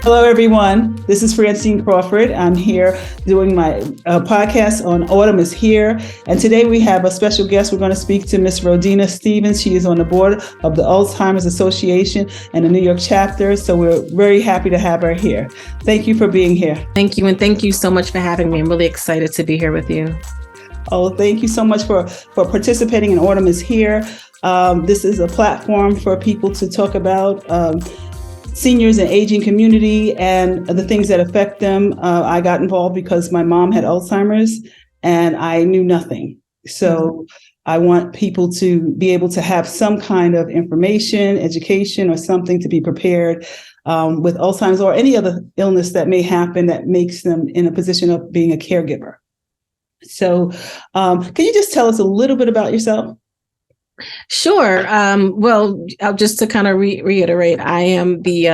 Hello, everyone. This is Francine Crawford. I'm here doing my podcast on Autumn is Here. And today we have a special guest. We're going to speak to Miss Rodeena Stephens. She is on the board of the Alzheimers Association and the New York chapter. So we're very happy to have her here. Thank you for being here. Thank you. And thank you so much for having me. I'm really excited to be here with you. Oh, thank you so much for participating in Autumn is Here. This is a platform for people to talk about seniors and aging community and the things that affect them. I got involved because my mom had Alzheimer's and I knew nothing. So I want people to be able to have some kind of information, education, or something to be prepared with Alzheimer's or any other illness that may happen that makes them in a position of being a caregiver. So can you just tell us a little bit about yourself? Sure. Well, just to kind of reiterate, I am the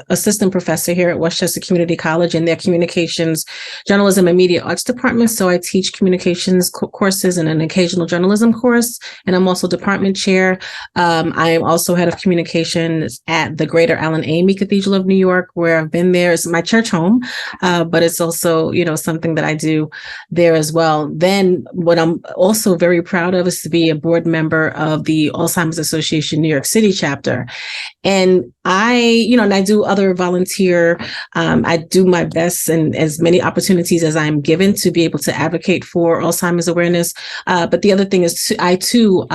assistant professor here at Westchester Community College in their communications, journalism, and media arts department. So I teach communications courses and an occasional journalism course, and I'm also department chair. I am also head of communications at the Greater Allen Amy Cathedral of New York, where I've been there. It's my church home, but it's also, something that I do there as well. Then what I'm also very proud of is to be a board member of the Alzheimers Association New York City chapter. And I do other volunteer, I do my best and as many opportunities as I'm given to be able to advocate for Alzheimer's awareness. But the other thing is I too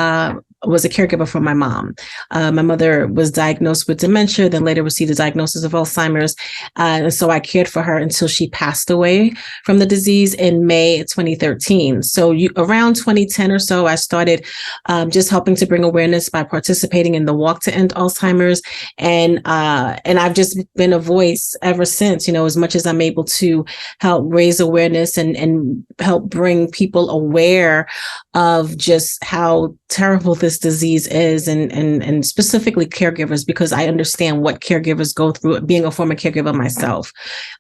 was a caregiver for my mom. My mother was diagnosed with dementia, then later received a diagnosis of Alzheimer's. And so I cared for her until she passed away from the disease in May 2013. So around 2010 or so, I started just helping to bring awareness by participating in the Walk to End Alzheimer's. And I've just been a voice ever since, as much as I'm able to help raise awareness and help bring people aware of just how terrible this disease is and specifically caregivers, because I understand what caregivers go through, being a former caregiver myself.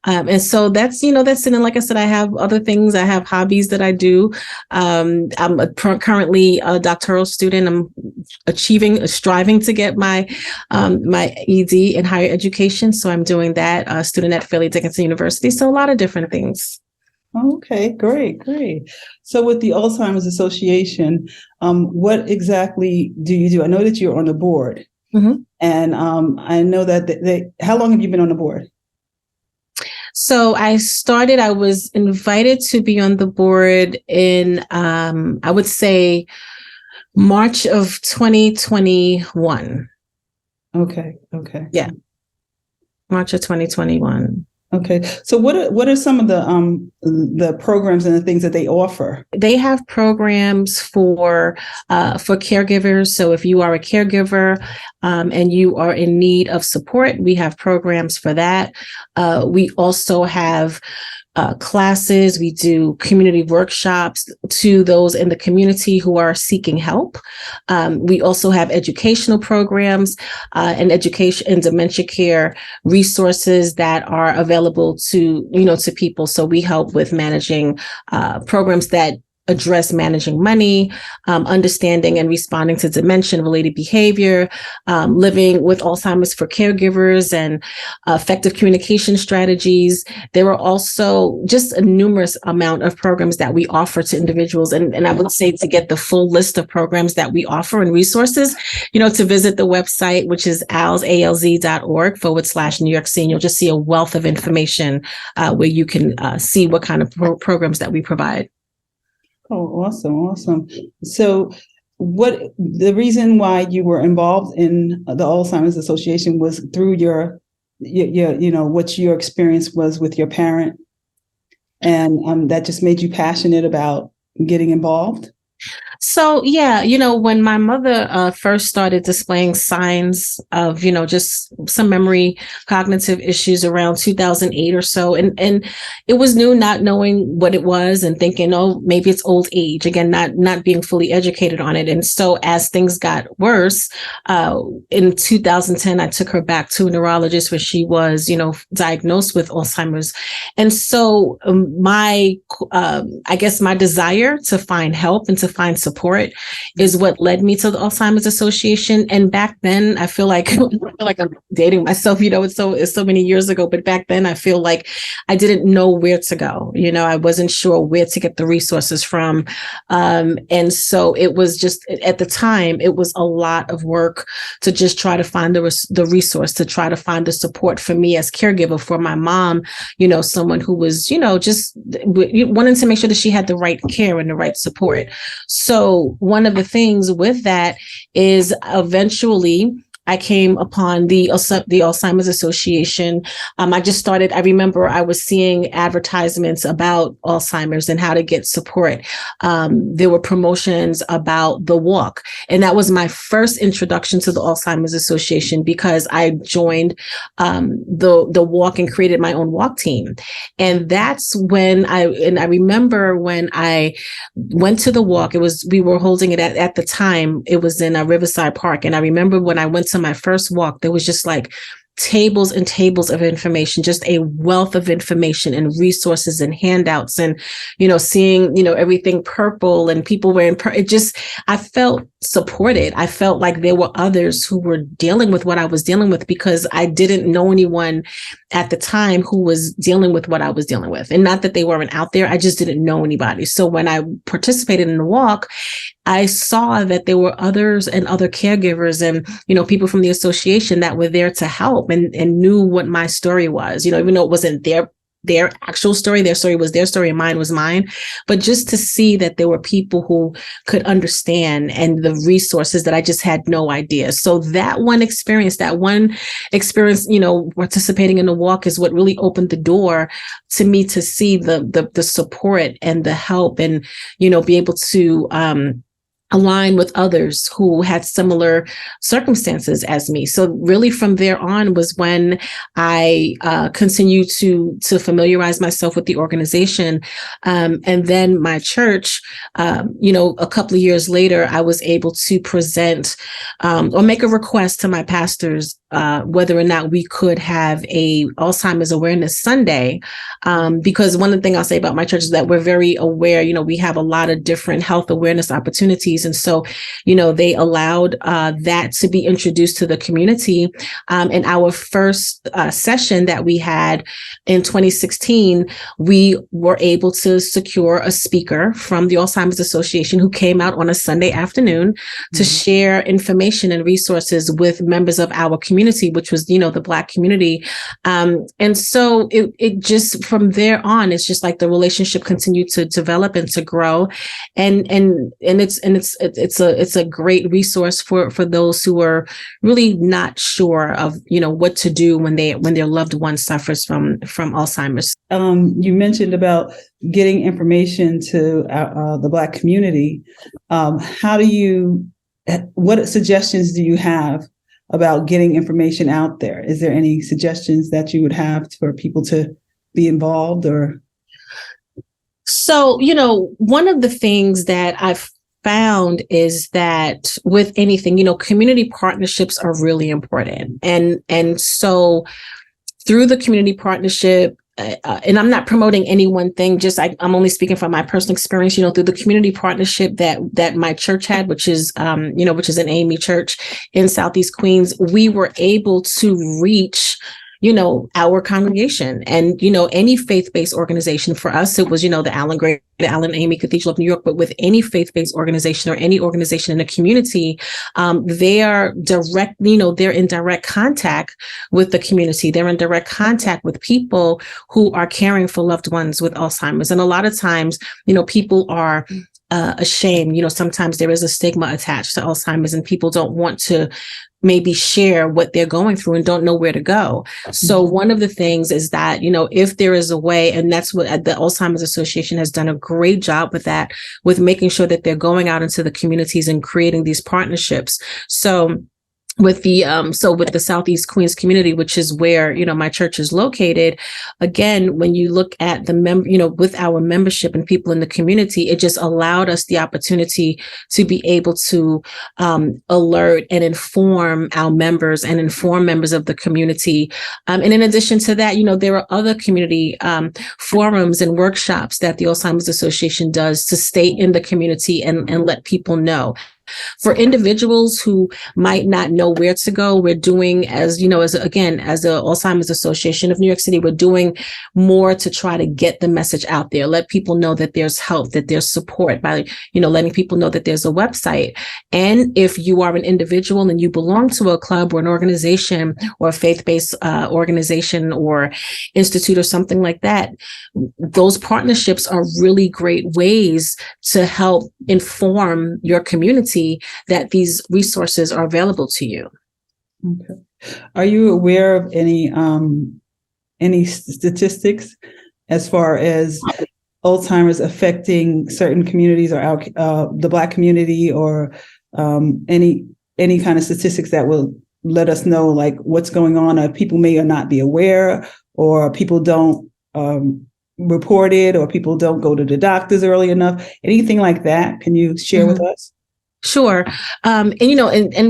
And so that's it. And like I said, I have other things. I have hobbies that I do. I'm currently a doctoral student. I'm striving to get my ED in higher education. So I'm doing that, a student at Fairleigh Dickinson University. So a lot of different things. Okay, great. So with the Alzheimer's Association, what exactly do you do? I know that you're on the board, and I know that how long have you been on the board? So I was invited to be on the board in, I would say, March of 2021. Okay. Yeah. March of 2021. Okay. So what are some of the programs and the things that they offer? They have programs for caregivers. So if you are a caregiver and you are in need of support, we have programs for that. We also have classes. We do community workshops to those in the community who are seeking help. We also have educational programs and education and dementia care resources that are available to people. So we help with managing programs that address managing money, understanding and responding to dementia-related behavior, living with Alzheimer's for caregivers, and effective communication strategies. There are also just a numerous amount of programs that we offer to individuals. And I would say to get the full list of programs that we offer and resources, to visit the website, which is alz.org/New York City. You'll just see a wealth of information where you can see what kind of programs that we provide. Oh, awesome. So the reason why you were involved in the Alzheimer's Association was through your what your experience was with your parent, and that just made you passionate about getting involved? So, yeah, when my mother first started displaying signs of, just some memory cognitive issues around 2008 or so, and it was new, not knowing what it was and thinking, oh, maybe it's old age, again, not being fully educated on it. And so as things got worse, in 2010, I took her back to a neurologist where she was, diagnosed with Alzheimer's. And so my desire to find help and to find support support is what led me to the Alzheimer's Association. And back then, I feel like I'm dating myself, it's so many years ago, but back then I feel like I didn't know where to go. I wasn't sure where to get the resources from. And so it was just, at the time, it was a lot of work to just try to find the resource, to try to find the support for me as caregiver for my mom, someone who was, just wanting to make sure that she had the right care and the right support. So one of the things with that is eventually I came upon the Alzheimer's Association. I remember I was seeing advertisements about Alzheimer's and how to get support. There were promotions about the walk. And that was my first introduction to the Alzheimer's Association, because I joined the walk and created my own walk team. And that's when I remember when I went to the walk, we were holding it at the time, it was in Riverside Park. And I remember when I went to my first walk, there was just like tables and tables of information, just a wealth of information and resources and handouts, and seeing everything purple and people wearing I felt supported. I felt like there were others who were dealing with what I was dealing with, because I didn't know anyone at the time who was dealing with what I was dealing with. And not that they weren't out there, I just didn't know anybody. So when I participated in the walk, I saw that there were others and other caregivers and, people from the association that were there to help and knew what my story was, even though it wasn't their actual story. Their story was their story and mine was mine. But just to see that there were people who could understand, and the resources that I just had no idea. So that one experience, participating in the walk is what really opened the door to me to see the support and the help, and, be able to, align with others who had similar circumstances as me. So really from there on was when I continued to familiarize myself with the organization. And then my church, a couple of years later, I was able to present or make a request to my pastors whether or not we could have a Alzheimer's Awareness Sunday. Because one of the things I'll say about my church is that we're very aware, we have a lot of different health awareness opportunities. And so, they allowed that to be introduced to the community. In our first session that we had in 2016, we were able to secure a speaker from the Alzheimer's Association who came out on a Sunday afternoon to share information and resources with members of our community, which was, the Black community. And so it just, from there on, it's just like the relationship continued to develop and to grow. And it's a great resource for those who are really not sure of, what to do when their loved one suffers from Alzheimer's. You mentioned about getting information to the Black community. What suggestions do you have about getting information out there? Is there any suggestions that you would have for people to be involved? Or so, one of the things that I've found is that with anything, community partnerships are really important. And so through the community partnership, and I'm not promoting any one thing, I'm only speaking from my personal experience, through the community partnership that my church had, which is an AME church in Southeast Queens, we were able to reach our congregation and, any faith-based organization. For us, it was, the Allen AME Cathedral of New York, but with any faith-based organization or any organization in the community, they are they're in direct contact with the community. They're in direct contact with people who are caring for loved ones with Alzheimer's. And a lot of times, people are ashamed. Sometimes there is a stigma attached to Alzheimer's and people don't want to maybe share what they're going through and don't know where to go. So one of the things is that, if there is a way, and that's what the Alzheimer's Association has done a great job with that, with making sure that they're going out into the communities and creating these partnerships. So with the Southeast Queens community, which is where, my church is located, again, when you look at with our membership and people in the community, it just allowed us the opportunity to be able to alert and inform our members and inform members of the community. And in addition to that, there are other community forums and workshops that the Alzheimer's Association does to stay in the community and let people know. For individuals who might not know where to go, we're doing, as the Alzheimer's Association of New York City, we're doing more to try to get the message out there, let people know that there's help, that there's support by, letting people know that there's a website. And if you are an individual and you belong to a club or an organization or a faith-based organization or institute or something like that, those partnerships are really great ways to help inform your community that these resources are available to you. Okay. Are you aware of any statistics as far as Alzheimer's affecting certain communities or the Black community, or any kind of statistics that will let us know like what's going on, or people may or not be aware, or people don't report it, or people don't go to the doctors early enough? Anything like that? Can you share with us? Sure. And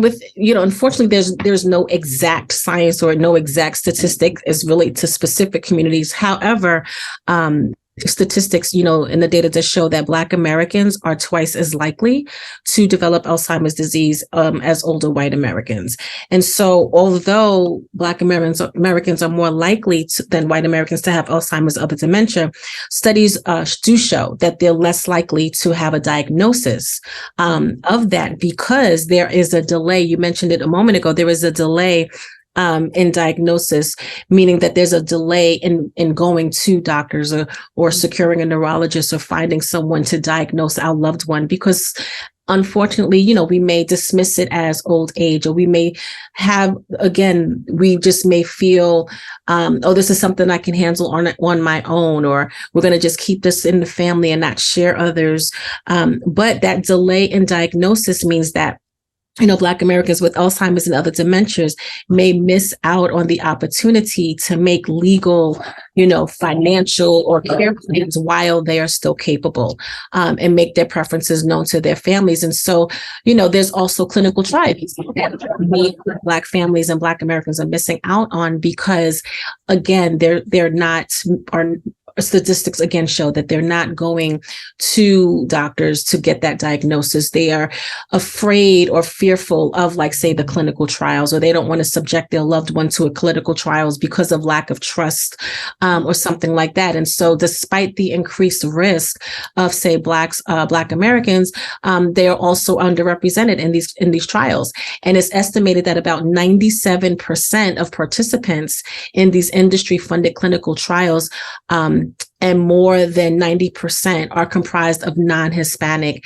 with, unfortunately, there's no exact science or no exact statistics as relate to specific communities. However, statistics, in the data does show that Black Americans are twice as likely to develop Alzheimer's disease as older white Americans. And so although Black Americans are more likely than white Americans to have Alzheimer's, other dementia, studies do show that they're less likely to have a diagnosis of that, because there is a delay. You mentioned it a moment ago. There is a delay in diagnosis, meaning that there's a delay in going to doctors or securing a neurologist or finding someone to diagnose our loved one, because unfortunately, we may dismiss it as old age, or we may have, again, we just may feel, this is something I can handle on my own, or we're going to just keep this in the family and not share others. But that delay in diagnosis means that Black Americans with Alzheimer's and other dementias may miss out on the opportunity to make legal, financial or care plans while they are still capable, and make their preferences known to their families. And so, there's also clinical trials that Black families and Black Americans are missing out on, because, again, statistics again show that they're not going to doctors to get that diagnosis. They are afraid or fearful of, like, say, the clinical trials, or they don't want to subject their loved one to a clinical trials because of lack of trust, or something like that. And so despite the increased risk of, say, Black Americans, they are also underrepresented in these trials. And it's estimated that about 97% of participants in these industry funded clinical trials, and more than 90% are comprised of non-Hispanic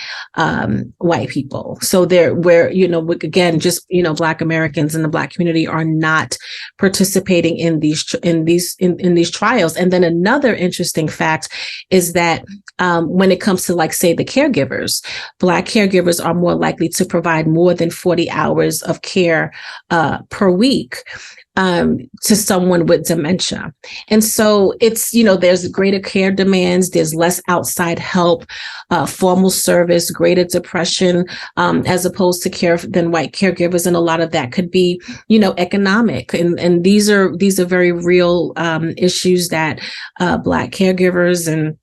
white people. So again, just, Black Americans in the Black community are not participating in these trials. And then another interesting fact is that when it comes to, like, say, the caregivers, Black caregivers are more likely to provide more than 40 hours of care per week to someone with dementia. And so it's, there's greater care demands, there's less outside help, formal service, greater depression, as opposed to care than white caregivers. And a lot of that could be, economic. And these are very real issues that Black caregivers and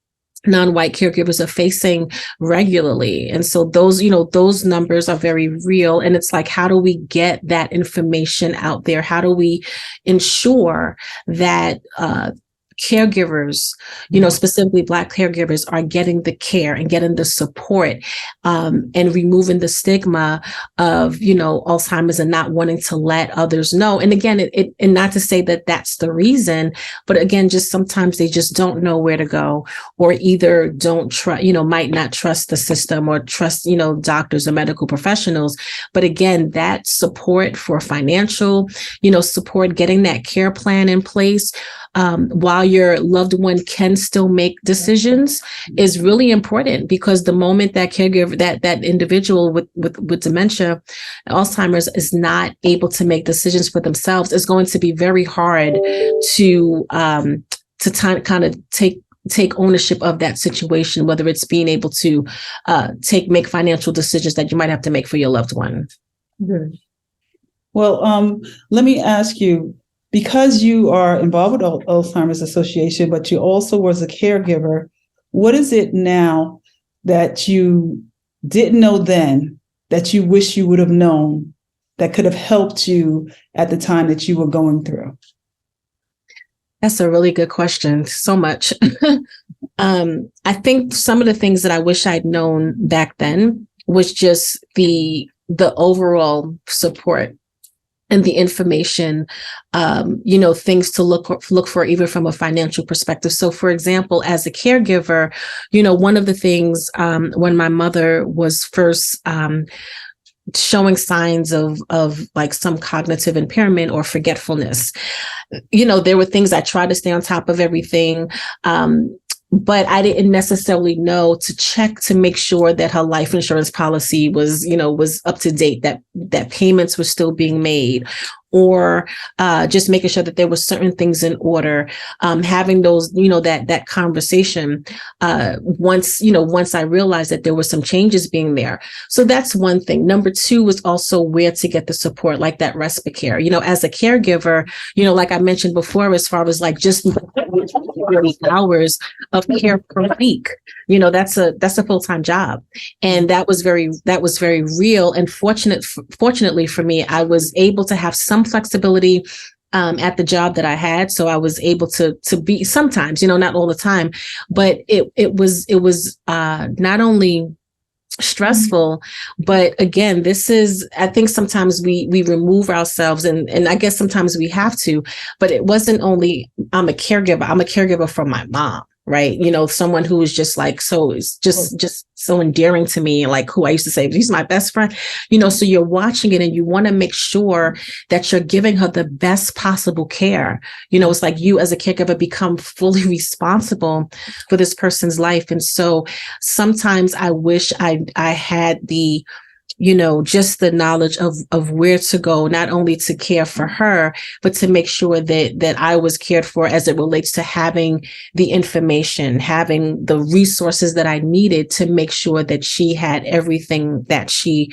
non-white caregivers are facing regularly. And so those numbers are very real. And it's like, how do we get that information out there? How do we ensure that caregivers, specifically Black caregivers, are getting the care and getting the support, and removing the stigma of, Alzheimer's and not wanting to let others know. And again, and not to say that that's the reason, but again, just sometimes they just don't know where to go, or either don't trust, might not trust the system or trust, doctors or medical professionals. But again, that support for financial, support, getting that care plan in place, while your loved one can still make decisions is really important, because the moment that caregiver, that individual with dementia, Alzheimer's, is not able to make decisions for themselves, it's going to be very hard to kind of take ownership of that situation, whether it's being able to make financial decisions that you might have to make for your loved one. Good. Well, let me ask you, because you are involved with Alzheimer's Association, but you also was a caregiver, what is it now that you didn't know then that you wish you would have known that could have helped you at the time that you were going through? That's a really good question. So much. I think some of the things that I wish I'd known back then was just the overall support and the information, things to look for, even from a financial perspective. So, for example, as a caregiver, one of the things when my mother was first showing signs of like some cognitive impairment or forgetfulness, there were things I tried to stay on top of everything. But I didn't necessarily know to check to make sure that her life insurance policy was up to date, that payments were still being made, or just making sure that there were certain things in order, having those, that conversation once I realized that there were some changes being there. So that's one thing. Number two was also where to get the support, like that respite care. As a caregiver, like I mentioned before, as far as like just 30 hours of care per week, that's a full-time job. And that was very real. And fortunately for me, I was able to have some flexibility at the job that I had. So I was able to be sometimes, not all the time, but it was not only stressful, but again, I think sometimes we remove ourselves, and I guess sometimes we have to, but it wasn't only I'm a caregiver for my mom, right? Someone who is just like, so it's just so endearing to me, like who I used to say, he's my best friend, so you're watching it and you want to make sure that you're giving her the best possible care. It's like you as a caregiver become fully responsible for this person's life. And so sometimes I wish I had the just the knowledge of where to go, not only to care for her, but to make sure that I was cared for as it relates to having the information, having the resources that I needed to make sure that she had everything that she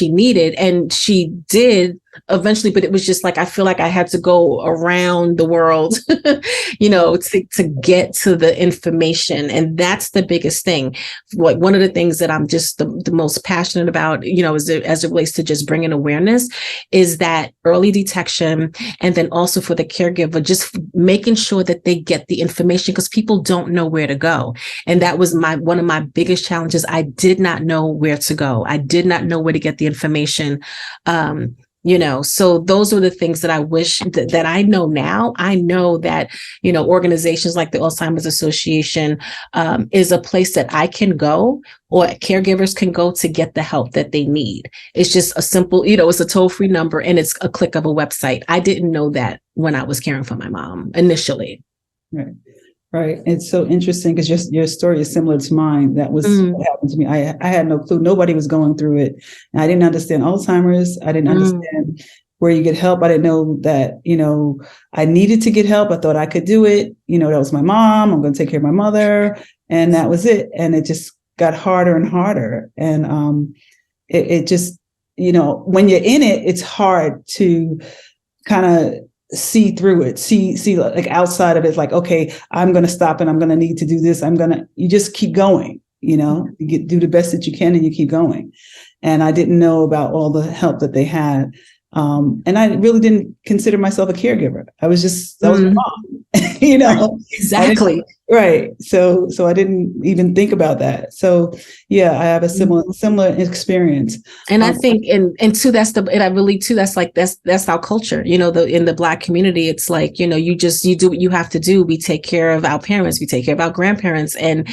needed. And she did eventually, but it was just like, I feel like I had to go around the world, to get to the information. And that's the biggest thing. Like one of the things that I'm just the most passionate about, as it relates to just bringing awareness, is that early detection. And then also for the caregiver, just making sure that they get the information, because people don't know where to go. And that was one of my biggest challenges. I did not know where to go. I did not know where to get the information. So those are the things that I wish that I know now. I know that, organizations like the Alzheimers Association is a place that I can go, or caregivers can go to get the help that they need. It's just a simple, it's a toll-free number and it's a click of a website. I didn't know that when I was caring for my mom initially. Right. Right. It's so interesting because your story is similar to mine. That was what happened to me. I had no clue. Nobody was going through it. And I didn't understand Alzheimer's. I didn't understand where you get help. I didn't know that, I needed to get help. I thought I could do it. That was my mom. I'm going to take care of my mother. And that was it. And it just got harder and harder. And it just, when you're in it, it's hard to kind of see through it, see like outside of it, like, okay, I'm going to stop and I'm going to need to do this. You just keep going, you do the best that you can and you keep going. And I didn't know about all the help that they had. And I really didn't consider myself a caregiver. I was my mom, Exactly. Right. So I didn't even think about that. So yeah, I have a similar experience. And I think, and too, and I really too, that's our culture, in the Black community, it's like, you do what you have to do. We take care of our parents, we take care of our grandparents. And,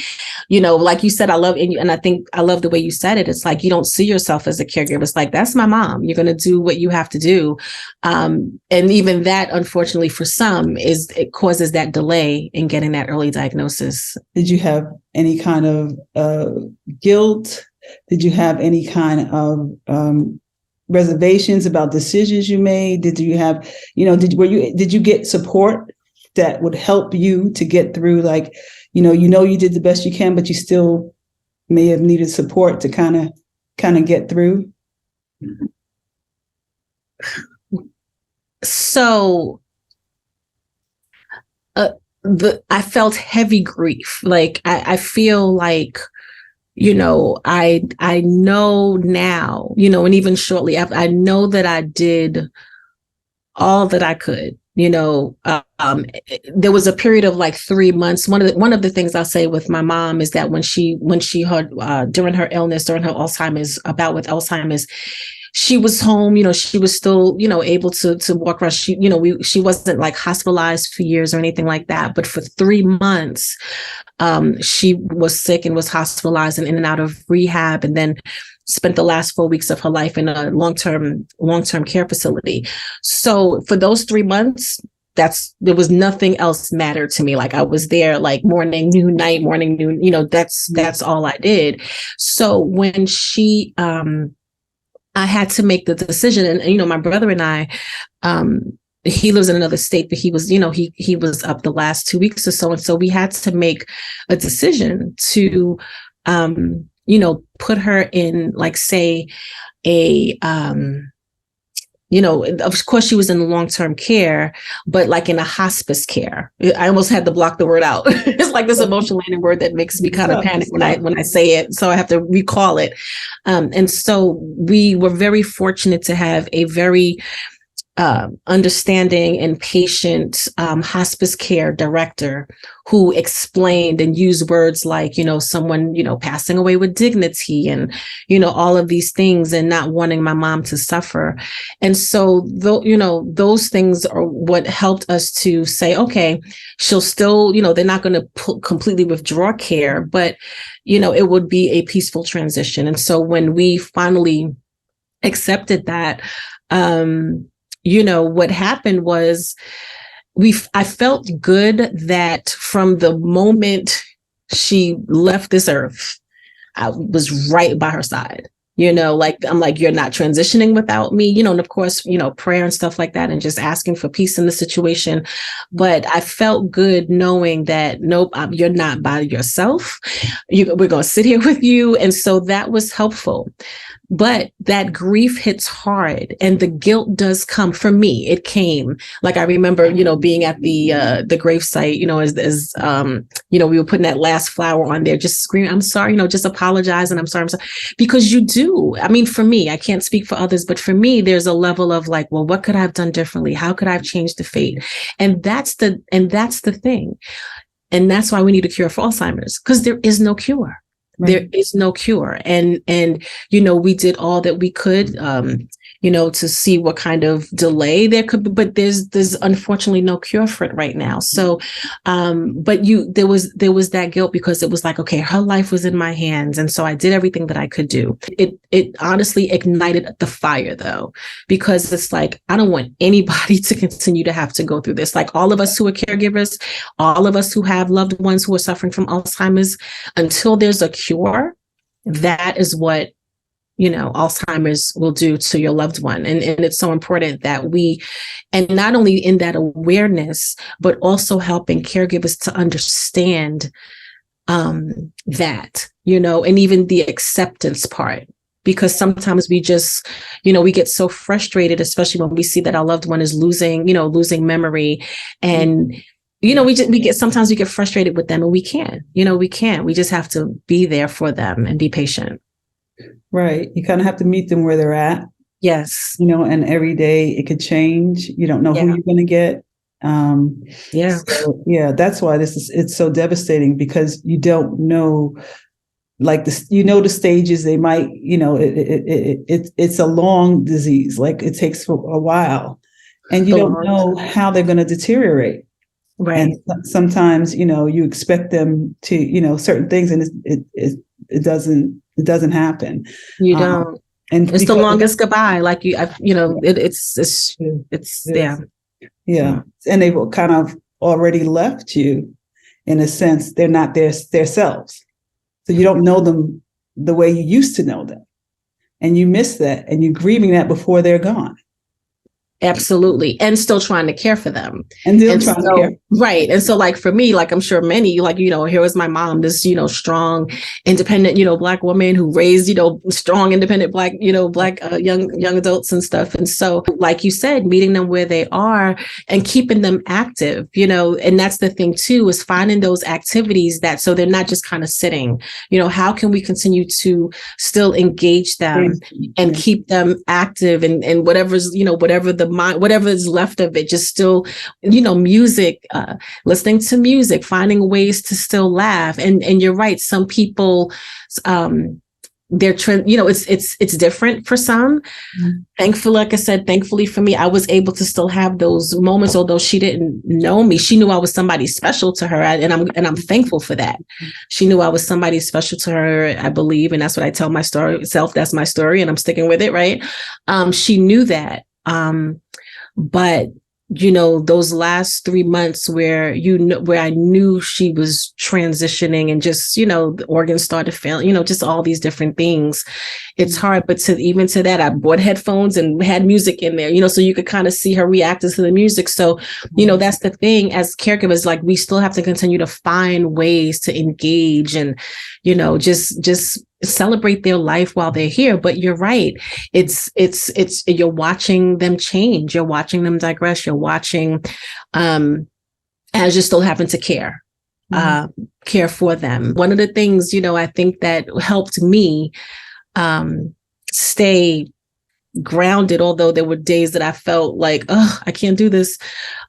like you said, and I think I love the way you said it. It's like, you don't see yourself as a caregiver. It's like, that's my mom. You're going to do what you have to do. And even that, unfortunately, for some it causes that delay in getting that early diagnosis. Did you have any kind of guilt? Did you have any kind of reservations about decisions you made? Did you have, did you get support that would help you to get through? Like, you did the best you can, but you still may have needed support to kind of get through. So, I felt heavy grief. Like I feel like, I know now, and even shortly after, I know that I did all that I could. There was a period of like 3 months. One of the things I'll say with my mom is that when she heard during her illness, during her Alzheimer's, bout with Alzheimer's, she was home, she was still, able to walk around. She wasn't like hospitalized for years or anything like that. But for 3 months, she was sick and was hospitalized and in and out of rehab, and then spent the last 4 weeks of her life in a long-term care facility. So for those 3 months, there was nothing else mattered to me. Like I was there like morning, noon, night, morning, noon, that's all I did. So when I had to make the decision, and my brother and I, he lives in another state, but he was, he was up the last 2 weeks or so, and so we had to make a decision to, put her in, like, say, of course she was in long-term care, but like in a hospice care. I almost had to block the word out. It's like this emotional landing word that makes me kind of panic when I say it. So I have to recall it. And so we were very fortunate to have a very understanding and patient hospice care director who explained and used words like, someone, passing away with dignity and, all of these things, and not wanting my mom to suffer. And so, those things are what helped us to say, okay, she'll still, they're not going to completely withdraw care, but, it would be a peaceful transition. And so when we finally accepted that, what happened was I felt good that from the moment she left this earth, I was right by her side. I'm like, you're not transitioning without me, and of course, prayer and stuff like that, and just asking for peace in the situation. But I felt good knowing that, nope, you're not by yourself. We're going to sit here with you. And so that was helpful. But that grief hits hard, and the guilt does come. For me, it came. Like I remember, being at the gravesite, as we were putting that last flower on there, just screaming, "I'm sorry," just apologize, and I'm sorry, because you do. I mean, for me, I can't speak for others, but for me, there's a level of like, well, what could I have done differently? How could I have changed the fate? And that's the thing, and that's why we need a cure for Alzheimer's, because there is no cure. Right. There is no cure. And, we did all that we could, to see what kind of delay there could be, but there's unfortunately no cure for it right now. So, but there was that guilt, because it was like, okay, her life was in my hands. And so I did everything that I could do. It honestly ignited the fire though, because it's like, I don't want anybody to continue to have to go through this. Like all of us who are caregivers, all of us who have loved ones who are suffering from Alzheimer's, until there's a cure, that is what Alzheimer's will do to your loved one. And it's so important that and not only in that awareness, but also helping caregivers to understand that, and even the acceptance part. Because sometimes we just, we get so frustrated, especially when we see that our loved one is losing memory. And, sometimes we get frustrated with them, and we can't, we just have to be there for them and be patient. Right. You kind of have to meet them where they're at. Yes. And every day it could change. You don't know who you're going to get. Yeah. So, yeah, that's why it's so devastating, because you don't know, like this, the stages they might, it's a long disease, like it takes a while, and you A don't long know how they're going to deteriorate. Right. And sometimes, you expect them to, certain things, and it doesn't happen. You Um, don't. and It's the because longest goodbye. Like it yeah. is, yeah, and they've kind of already left you, in a sense. They're not their selves. So you don't know them the way you used to know them. And you miss that, and you're grieving that before they're gone. Absolutely. And still trying to care for them. And still And trying to so, care. right. And so like for me, like I'm sure many, like, here was my mom, this, strong, independent, Black woman who raised, strong, independent Black, Black young adults and stuff. And so, like you said, meeting them where they are and keeping them active, and that's the thing too, is finding those activities that, so they're not just kind of sitting, how can we continue to still engage them and keep them active, and whatever's, whatever the mind, whatever is left of it, just still, music, listening to music, finding ways to still laugh. And you're right. Some people, they're it's different for some. Thankfully, like I said, thankfully for me, I was able to still have those moments, although she didn't know me. She knew I was somebody special to her, and I'm thankful for that. She knew I was somebody special to her, I believe, and that's what I tell my story itself. That's my story, and I'm sticking with it. Right? She knew that. But those last 3 months where I knew she was transitioning, and just, the organs started failing, just all these different things. It's hard, but even to that, I bought headphones and had music in there, so you could kind of see her reacting to the music. So, that's the thing, as caregivers, like we still have to continue to find ways to engage and, just celebrate their life while they're here. But you're right. It's you're watching them change. You're watching them digress. You're watching, as you're still having to care for them. One of the things, I think that helped me, stay grounded, although there were days that I felt like, oh, I can't do this,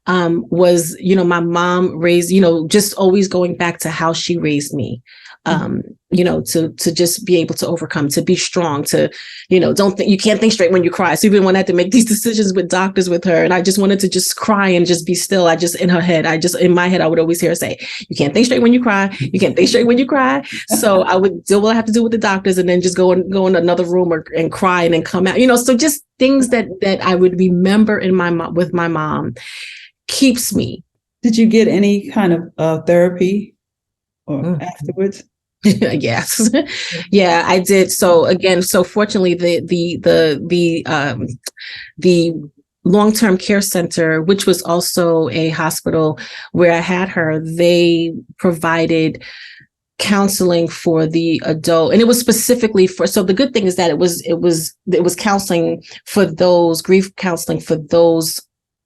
was, my mom raised, just always going back to how she raised me. To just be able to overcome, to be strong, to, you can't think straight when you cry. So even when I had to make these decisions with doctors with her, and I just wanted to just cry and just be still, in my head, I would always hear her say, you can't think straight when you cry. You can't think straight when you cry. So I would do what I have to do with the doctors, and then just go in another room and cry, and then come out, so just things that I would remember with my mom keeps me. Did you get any kind of therapy or afterwards? Yes. Yeah, I did. So again, fortunately, the long-term care center, which was also a hospital where I had her, they provided counseling for the adult, and it was specifically so the good thing is that it was counseling for those, grief counseling for those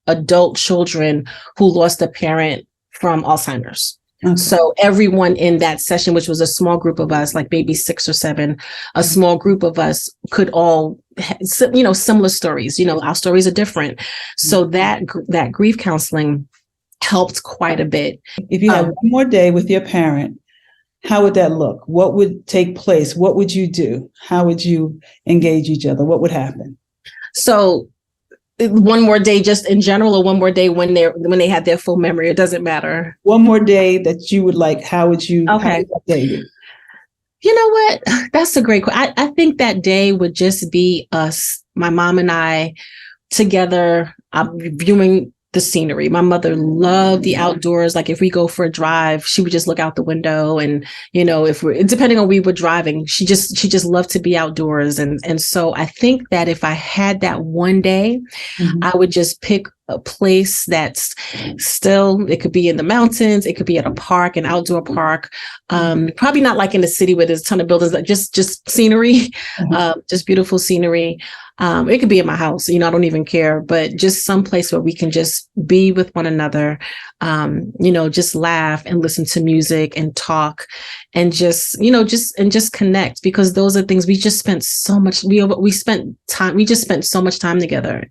adult children who lost a parent from Alzheimer's. Okay. So everyone in that session, which was a small group of us, like maybe 6 or 7, a small group of us could all, similar stories. Our stories are different. So that grief counseling helped quite a bit. If you had one more day with your parent, how would that look? What would take place? What would you do? How would you engage each other? What would happen? So one more day just in general, or one more day when they had their full memory? It doesn't matter. One more day that you would like, how would you update it? You know what? That's a great question. I think that day would just be us, my mom and I, together, viewing the scenery. My mother loved the outdoors. Like if we go for a drive, she would just look out the window, and if we're, depending on we were driving, she just loved to be outdoors. And so I think that if I had that one day, I would just pick a place that's still, it could be in the mountains, it could be at a park, an outdoor park, probably not like in the city where there's a ton of buildings, like just scenery, just beautiful scenery. It could be in my house, I don't even care, but just some place where we can just be with one another, just laugh and listen to music and talk and just connect, because those are things we just spent so much, we just spent so much time together.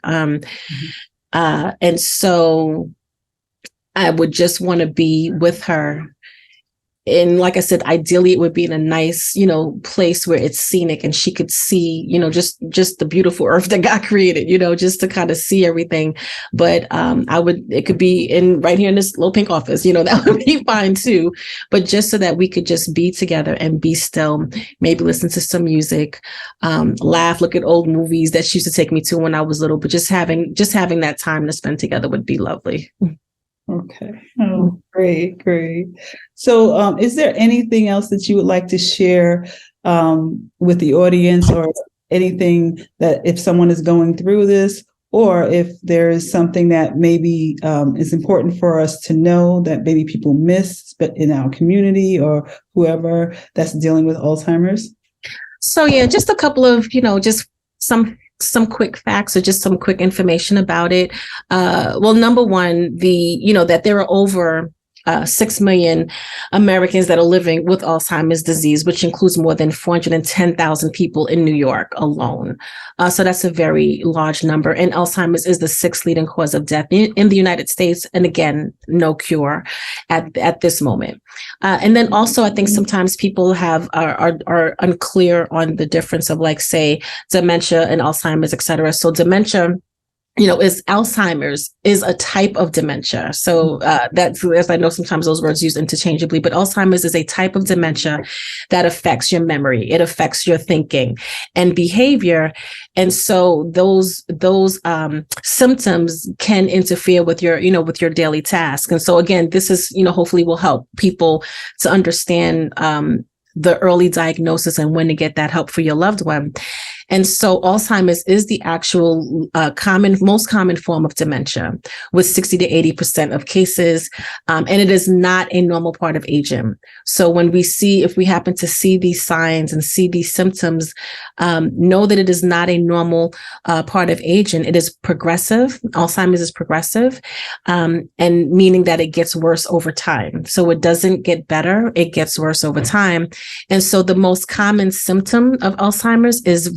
And so I would just want to be with her. And like I said, ideally it would be in a nice, place where it's scenic and she could see, just the beautiful earth that God created, just to kind of see everything. But it could be right here in this little pink office, that would be fine too. But just so that we could just be together and be still, maybe listen to some music, laugh, look at old movies that she used to take me to when I was little. But just having that time to spend together would be lovely. Okay. Oh, great. So, is there anything else that you would like to share with the audience, or anything that if someone is going through this, or if there is something that maybe is important for us to know that maybe people miss, but in our community or whoever that's dealing with Alzheimer's? So, yeah, just a couple of, just some quick facts or just some quick information about it. Well, number one, that there are over 6 million Americans that are living with Alzheimer's disease, which includes more than 410,000 people in New York alone. So that's a very large number. And Alzheimer's is the 6th leading cause of death in the United States. And again, no cure at this moment. And then also, I think sometimes people are unclear on the difference of, like, say, dementia and Alzheimer's, et cetera. So dementia, is Alzheimer's is a type of dementia. So that's, as I know, sometimes those words used interchangeably, but Alzheimer's is a type of dementia that affects your memory. It affects your thinking and behavior. And so those symptoms can interfere with your daily task. And so again, this is, hopefully will help people to understand the early diagnosis and when to get that help for your loved one. And so Alzheimer's is the actual most common form of dementia, with 60 to 80% of cases. And it is not a normal part of aging. So if we happen to see these signs and see these symptoms, know that it is not a normal part of aging. It is progressive. Alzheimer's is progressive, and meaning that it gets worse over time. So it doesn't get better, it gets worse over time. And so the most common symptom of Alzheimer's is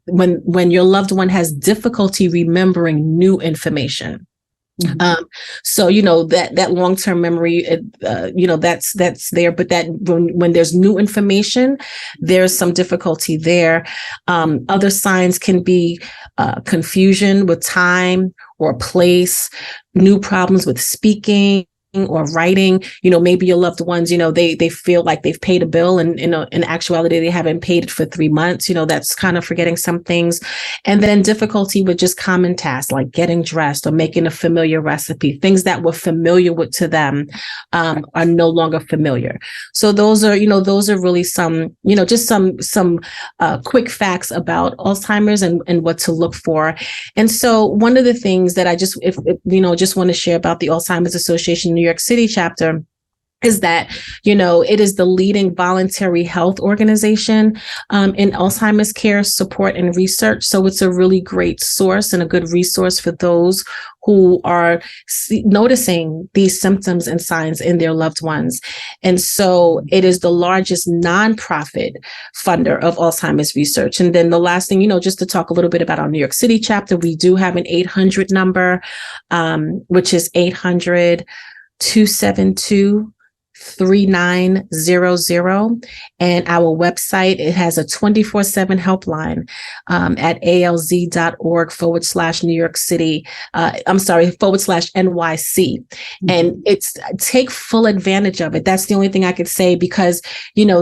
when your loved one has difficulty remembering new information. Mm-hmm. So, that long-term memory, that's there, but that when there's new information, there's some difficulty there. Other signs can be confusion with time or place, new problems with speaking or writing. Maybe your loved ones, they feel like they've paid a bill, and in actuality they haven't paid it for 3 months. That's kind of forgetting some things. And then difficulty with just common tasks like getting dressed or making a familiar recipe. Things that were familiar to them are no longer familiar. So those are really some, just some quick facts about Alzheimer's and what to look for. And so one of the things that I just want to share about the Alzheimer's Association New York City chapter is that, it is the leading voluntary health organization in Alzheimer's care, support, and research. So it's a really great source and a good resource for those who are noticing these symptoms and signs in their loved ones. And so it is the largest nonprofit funder of Alzheimer's research. And then the last thing, just to talk a little bit about our New York City chapter, we do have an 800 number, which is 800-272-3900. And our website, it has a 24/7 helpline at alz.org/New York City. /NYC. And it's take full advantage of it. That's the only thing I could say, because,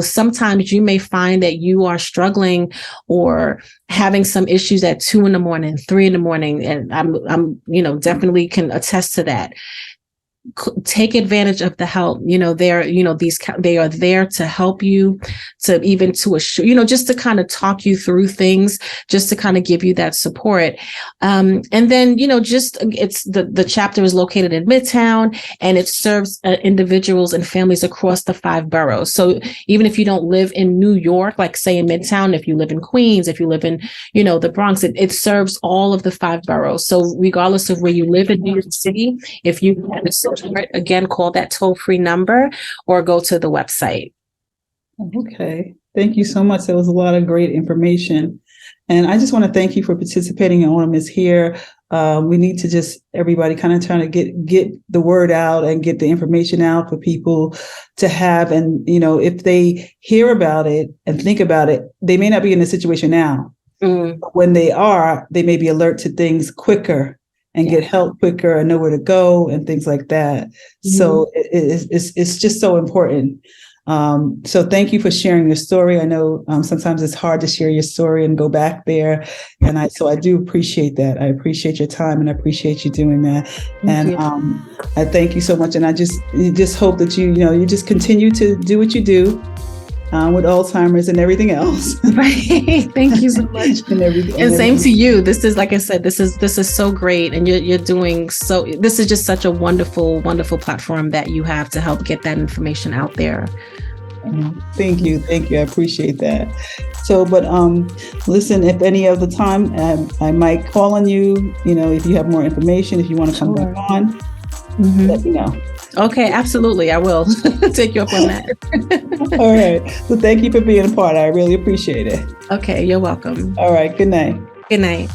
sometimes you may find that you are struggling or having some issues at 2 a.m, 3 a.m. And I'm definitely can attest to that. Take advantage of the help. They are there to help you, to assure, just to kind of talk you through things, just to kind of give you that support. And then, it's the chapter is located in Midtown, and it serves individuals and families across the 5 boroughs. So even if you don't live in New York, like say in Midtown, if you live in Queens, if you live in, the Bronx, it serves all of the 5 boroughs. So regardless of where you live in New York City, if you have a again, call that toll-free number or go to the website. Okay. Thank you so much. That was a lot of great information. And I just want to thank you for participating in Autumn is Here. We need to just everybody kind of trying to get the word out and get the information out for people to have. And, if they hear about it and think about it, they may not be in the situation now. But when they are, they may be alert to things quicker and get help quicker and know where to go and things like that. So it's just so important. So thank you for sharing your story. I know sometimes it's hard to share your story and go back there. And I do appreciate that. I appreciate your time and I appreciate you doing that. I thank you so much. And I just hope that you just continue to do what you do with Alzheimer's and everything else. Right. Thank you so much. and same to you. This is, like I said, this is so great. And you're doing so, this is just such a wonderful, wonderful platform that you have to help get that information out there. Thank you. I appreciate that. So, but listen, if any of the time I might call on you, if you have more information, if you want to come back on, let me know. Okay, absolutely. I will take you up on that. All right. So thank you for being a part. I really appreciate it. Okay, you're welcome. All right. Good night. Good night.